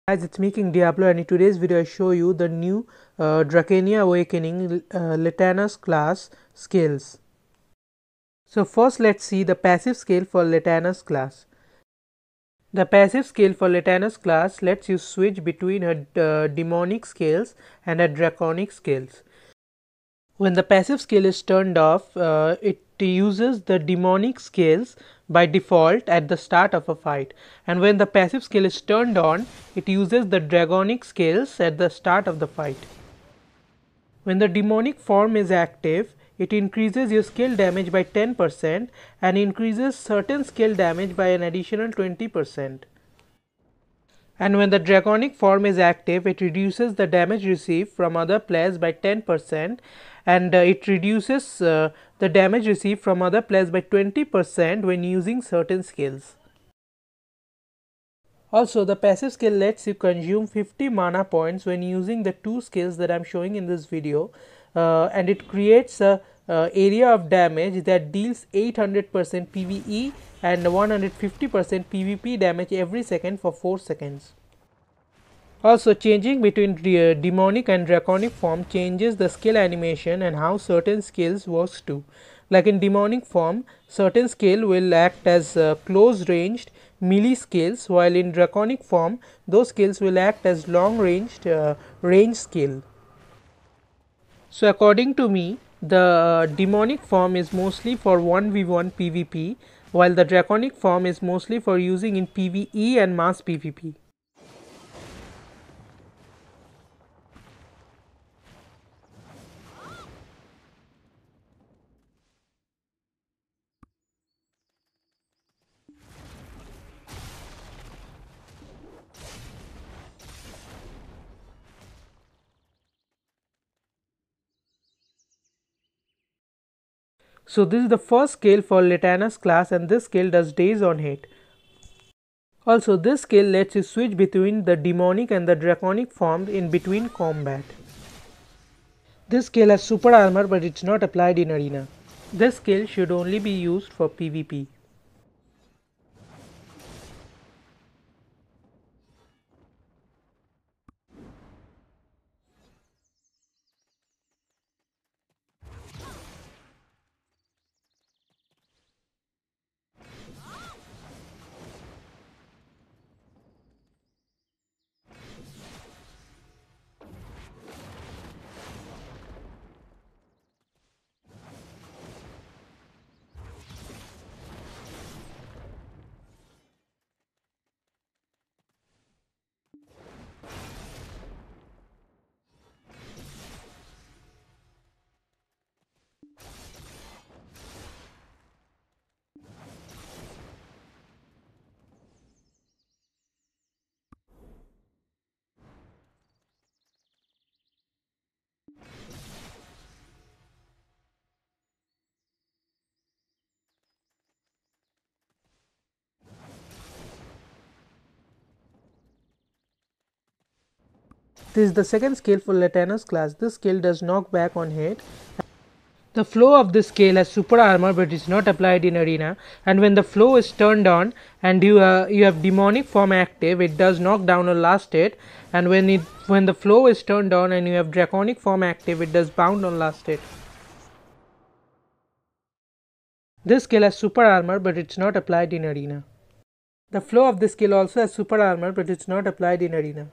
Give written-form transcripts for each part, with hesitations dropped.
Guys, it's me King Diablo, and in today's video I show you the new Drakania Awakening Letanas class skills. So first let's see the passive skill for Letanas class. The passive skill for Letanas class lets you switch between her demonic skills and her draconic skills. When the passive skill is turned off, it uses the demonic skills by default at the start of a fight, and when the passive skill is turned on, it uses the draconic skills at the start of the fight. When the demonic form is active, it increases your skill damage by 10% and increases certain skill damage by an additional 20%. And when the draconic form is active, it reduces the damage received from other players by 10%, and it reduces the damage received from other players by 20% when using certain skills. Also, the passive skill lets you consume 50 mana points when using the two skills that I am showing in this video, and it creates a area of damage that deals 800% PvE and 150% PvP damage every second for 4 seconds. Also, changing between demonic and draconic form changes the skill animation and how certain skills works too. Like in demonic form, certain skill will act as close ranged melee skills, while in draconic form those skills will act as long ranged range skill. So according to me, the demonic form is mostly for 1v1 PvP, while the draconic form is mostly for using in PvE and mass PvP. So this is the first skill for Letanas class, and this skill does daze on hit. Also, this skill lets you switch between the demonic and the draconic forms in between combat. This skill has super armor, but it's not applied in arena. This skill should only be used for PvP. This is the second skill for Letanas class. This skill does knockback on hit. The flow of this skill has super armor, but is not applied in arena, and when the flow is turned on and you have demonic form active, it does knockdown on last hit, and when the flow is turned on and you have draconic form active, it does bound on last hit. This skill has super armor, but it's not applied in arena. The flow of this skill also has super armor, but it's not applied in arena.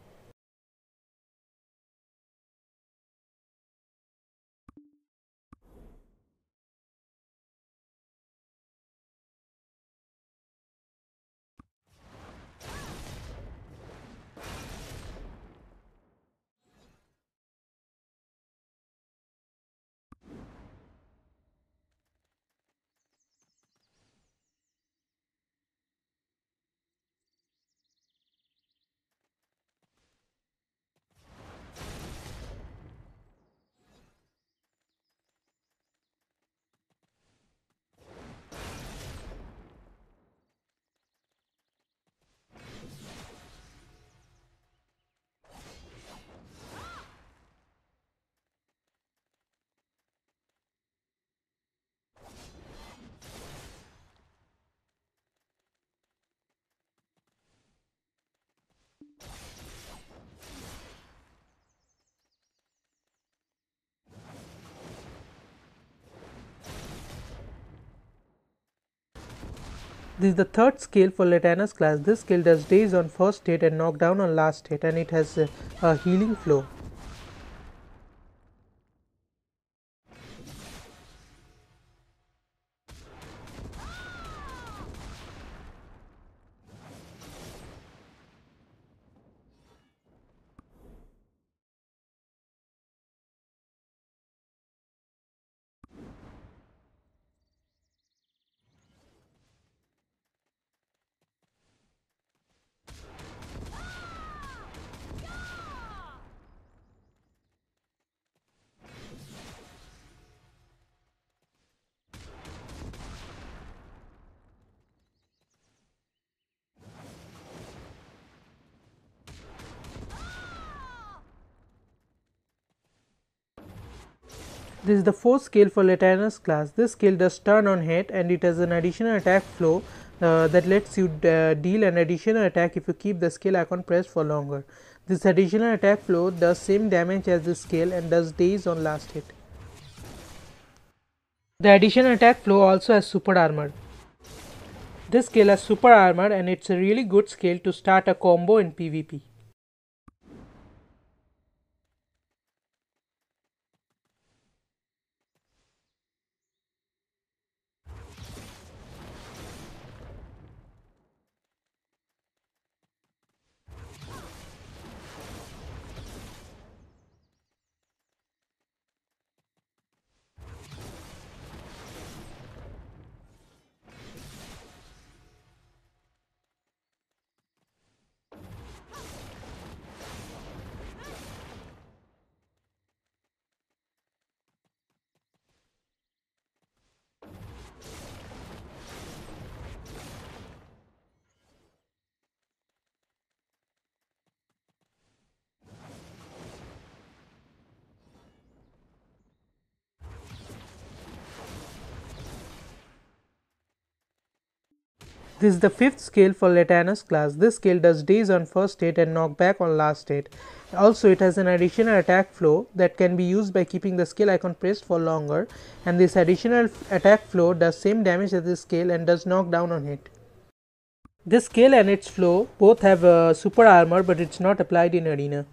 This is the third skill for Letanas class. This skill does daze on first hit and knockdown on last hit, and it has a healing flow. This is the fourth skill for Letanas class. This skill does turn on hit, and it has an additional attack flow that lets you deal an additional attack if you keep the skill icon pressed for longer. This additional attack flow does same damage as this skill and does daze on last hit. The additional attack flow also has super armor. This skill has super armor, and it's a really good skill to start a combo in PvP. This is the fifth skill for Letanas class. This skill does daze on first hit and knockback on last hit. Also, it has an additional attack flow that can be used by keeping the skill icon pressed for longer, and this additional attack flow does same damage as this skill and does knockdown on hit. This skill and its flow both have super armor, but it's not applied in arena.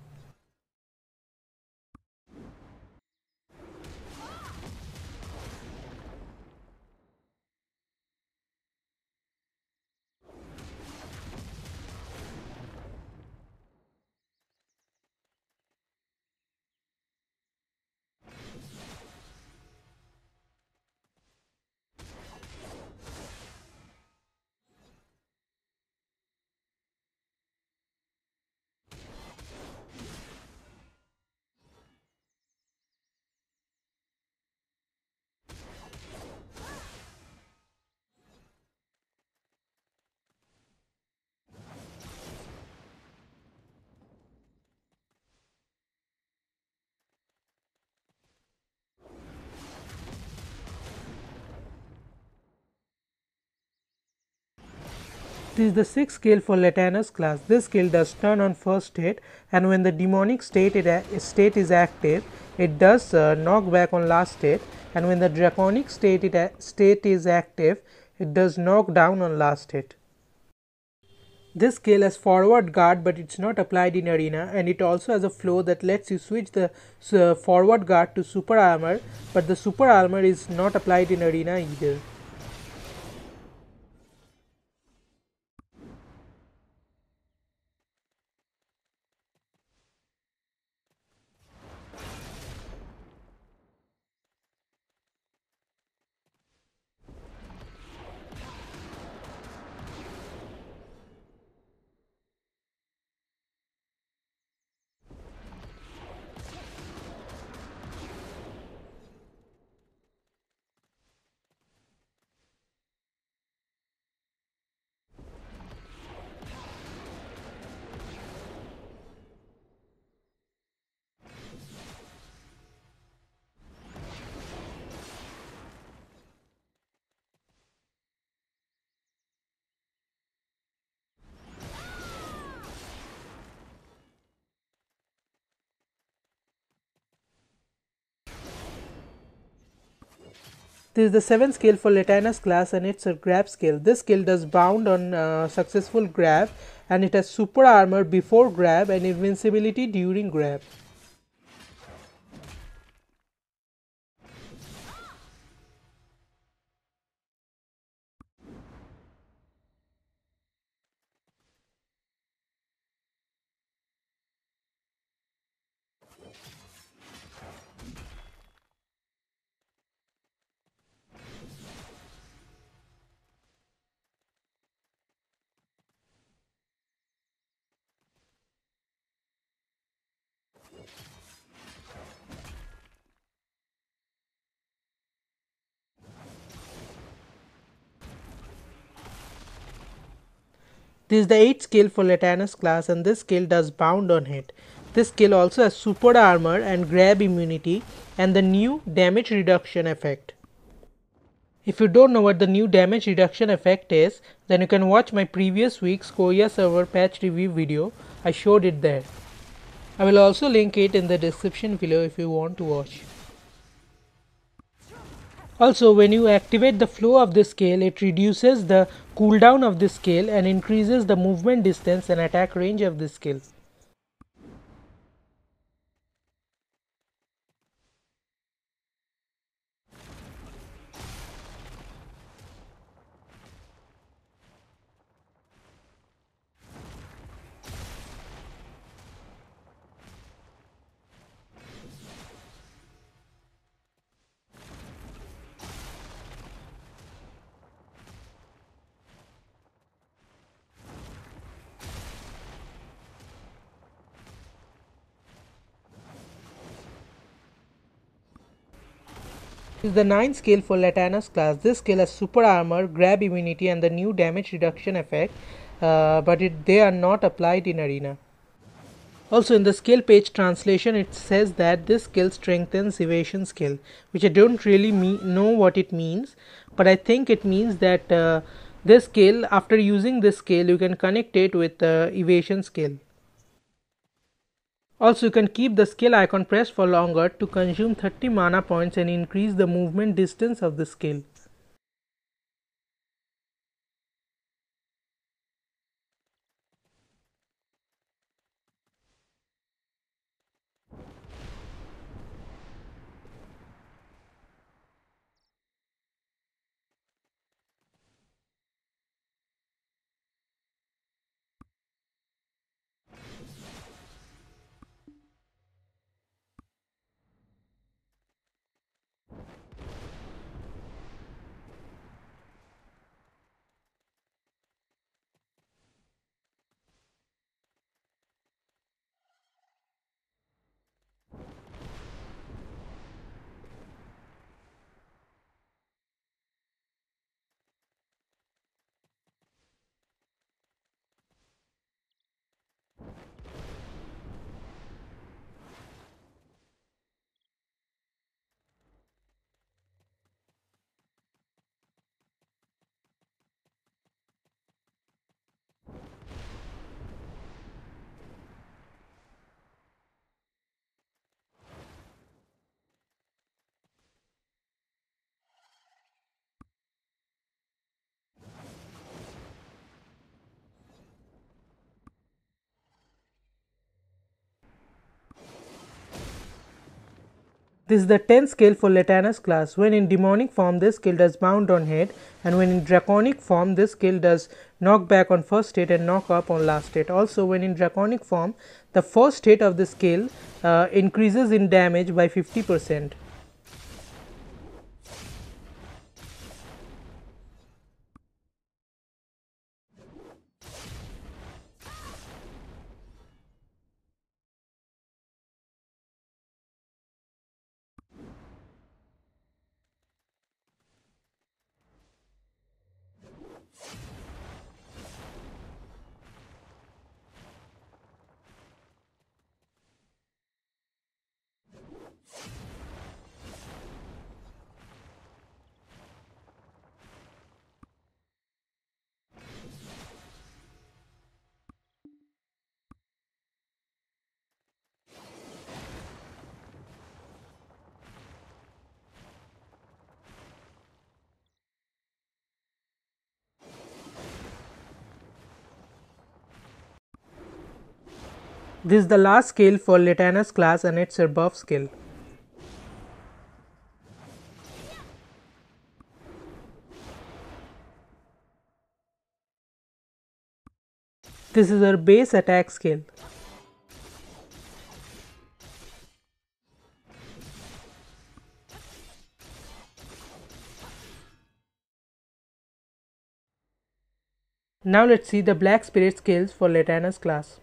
This is the sixth skill for Letanas class. This skill does turn on first hit, and when the demonic state is active, it does knockback on last hit, and when the draconic state is active, it does knock down on last hit. This skill has forward guard, but it's not applied in arena, and it also has a flow that lets you switch the forward guard to super armor, but the super armor is not applied in arena either. This is the 7th skill for Letanas class and it's a grab skill. This skill does bound on successful grab and it has super armor before grab and invincibility during grab. This is the 8th skill for Letanas class and this skill does bound on hit. This skill also has super armor and grab immunity and the new damage reduction effect. If you don't know what the new damage reduction effect is, then you can watch my previous week's Korea server patch review video. I showed it there. I will also link it in the description below if you want to watch. Also, when you activate the flow of this skill, it reduces the cooldown of this skill and increases the movement distance and attack range of this skill. This is the 9th skill for Letanas class. This skill has super armor, grab immunity and the new damage reduction effect, but they are not applied in arena. Also in the skill page translation it says that this skill strengthens evasion skill, which I don't really know what it means, but I think it means that this skill, after using this skill you can connect it with evasion skill. Also, you can keep the skill icon pressed for longer to consume 30 mana points and increase the movement distance of the skill. This is the 10th skill for Letanas class. When in demonic form, this skill does bound on hit, and when in draconic form, this skill does knock back on first hit and knock up on last hit. Also, when in draconic form, the first hit of the skill increases in damage by 50%. This is the last skill for Letanas class and it's a buff skill. This is her base attack skill. Now let's see the Black Spirit skills for Letanas class.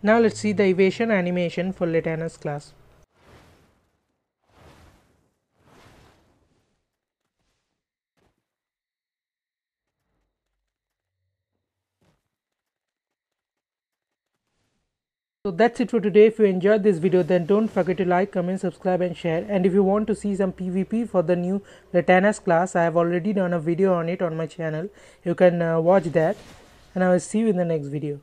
Now let's see the evasion animation for Letanas class. So that's it for today. If you enjoyed this video, then don't forget to like, comment, subscribe and share. And if you want to see some PvP for the new Letanas class, I have already done a video on it on my channel. You can watch that, and I will see you in the next video.